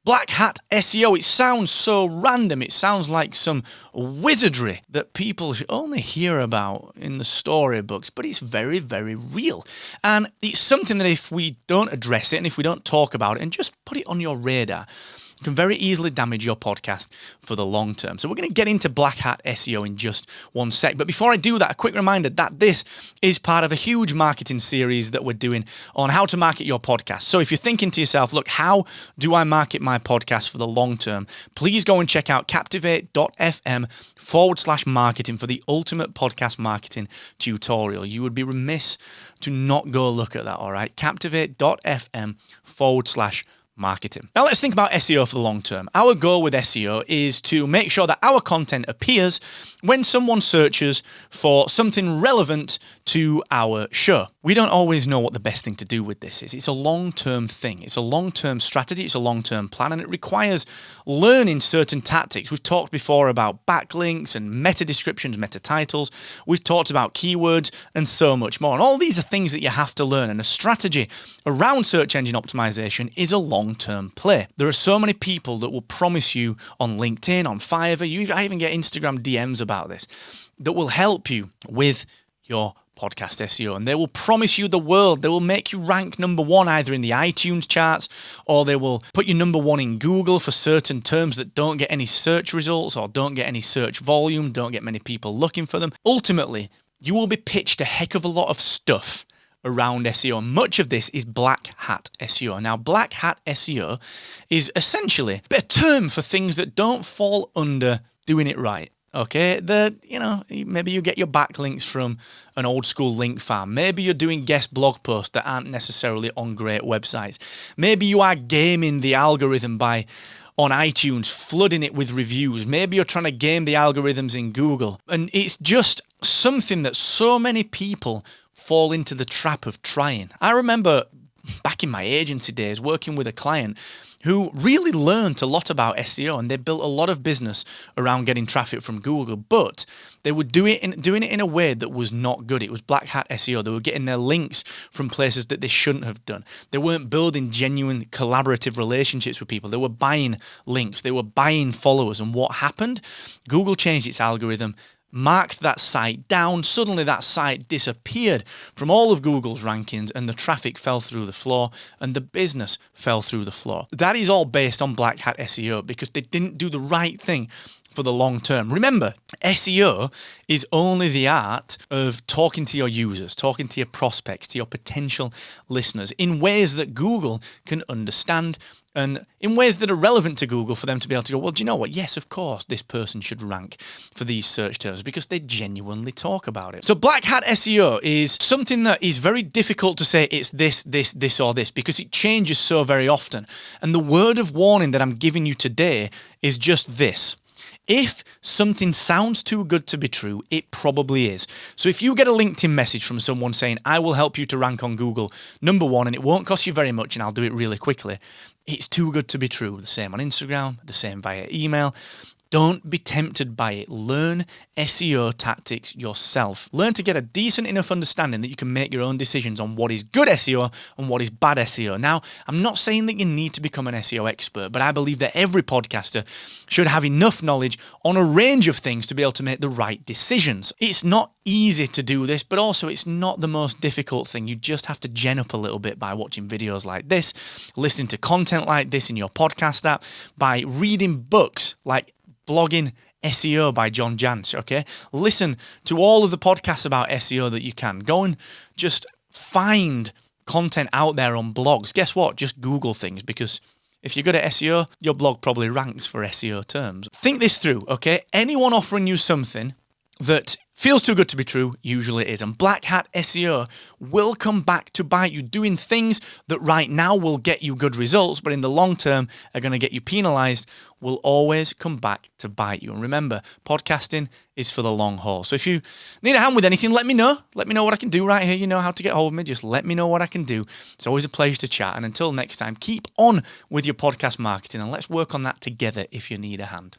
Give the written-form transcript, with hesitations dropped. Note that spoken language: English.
Black Hat SEO, it sounds so random. It sounds like some wizardry that people only hear about in the storybooks, but it's very, very real. And it's something that if we don't address it and if we don't talk about it and just put it on your radar, can very easily damage your podcast for the long term. So we're going to get into Black Hat SEO in just one sec. But before I do that, a quick reminder that this is part of a huge marketing series that we're doing on how to market your podcast. So if you're thinking to yourself, look, how do I market my podcast for the long term? Please go and check out captivate.fm/marketing for the ultimate podcast marketing tutorial. You would be remiss to not go look at that, all right? Captivate.fm/marketing. Now let's think about SEO for the long term. Our goal with SEO is to make sure that our content appears when someone searches for something relevant to our show. We don't always know what the best thing to do with this is. It's a long-term thing. It's a long-term strategy. It's a long-term plan, and it requires learning certain tactics. We've talked before about backlinks and meta descriptions, meta titles. We've talked about keywords and so much more. And all these are things that you have to learn. And a strategy around search engine optimization is a long-term play. There are so many people that will promise you on LinkedIn, on Fiverr, I even get Instagram DMs about this, that will help you with your podcast SEO, and they will promise you the world. They will make you rank number one either in the iTunes charts, or they will put you number one in Google for certain terms that don't get any search results or don't get any search volume, don't get many people looking for them. Ultimately, you will be pitched a heck of a lot of stuff around SEO. Much of this is Black Hat SEO. Now, Black Hat SEO is essentially a term for things that don't fall under doing it right. Okay, maybe you get your backlinks from an old school link farm. Maybe you're doing guest blog posts that aren't necessarily on great websites. Maybe you are gaming the algorithm by, on iTunes, flooding it with reviews. Maybe you're trying to game the algorithms in Google. And it's just something that so many people fall into the trap of trying. I remember back in my agency days working with a client who really learned a lot about SEO, and they built a lot of business around getting traffic from Google, but they were doing it in a way that was not good. It was Black Hat SEO. They were getting their links from places that they shouldn't have done. They weren't building genuine collaborative relationships with people. They were buying links. They were buying followers. And what happened? Google changed its algorithm, marked that site down. Suddenly that site disappeared from all of Google's rankings, and the traffic fell through the floor and the business fell through the floor. That is all based on Black Hat SEO because they didn't do the right thing for the long term. Remember, SEO is only the art of talking to your users, talking to your prospects, to your potential listeners in ways that Google can understand and in ways that are relevant to Google for them to be able to go, well, do you know what? Yes, of course, this person should rank for these search terms because they genuinely talk about it. So Black Hat SEO is something that is very difficult to say it's this, or this because it changes so very often. And the word of warning that I'm giving you today is just this. If something sounds too good to be true, it probably is. So if you get a LinkedIn message from someone saying, I will help you to rank on Google number one, and it won't cost you very much, and I'll do it really quickly, it's too good to be true. The same on Instagram, the same via email. Don't be tempted by it. Learn SEO tactics yourself. Learn to get a decent enough understanding that you can make your own decisions on what is good SEO and what is bad SEO. Now, I'm not saying that you need to become an SEO expert, but I believe that every podcaster should have enough knowledge on a range of things to be able to make the right decisions. It's not easy to do this, but also it's not the most difficult thing. You just have to gen up a little bit by watching videos like this, listening to content like this in your podcast app, by reading books like Blogging SEO by John Jantsch, okay? Listen to all of the podcasts about SEO that you can. Go and just find content out there on blogs. Guess what? Just Google things, because if you're good at SEO, your blog probably ranks for SEO terms. Think this through, okay? Anyone offering you something that feels too good to be true usually is. And Black Hat SEO will come back to bite you, doing things that right now will get you good results, but in the long term are going to get you penalized, will always come back to bite you. And remember, podcasting is for the long haul. So if you need a hand with anything, let me know. Let me know what I can do right here. You know how to get hold of me. Just let me know what I can do. It's always a pleasure to chat. And until next time, keep on with your podcast marketing and let's work on that together if you need a hand.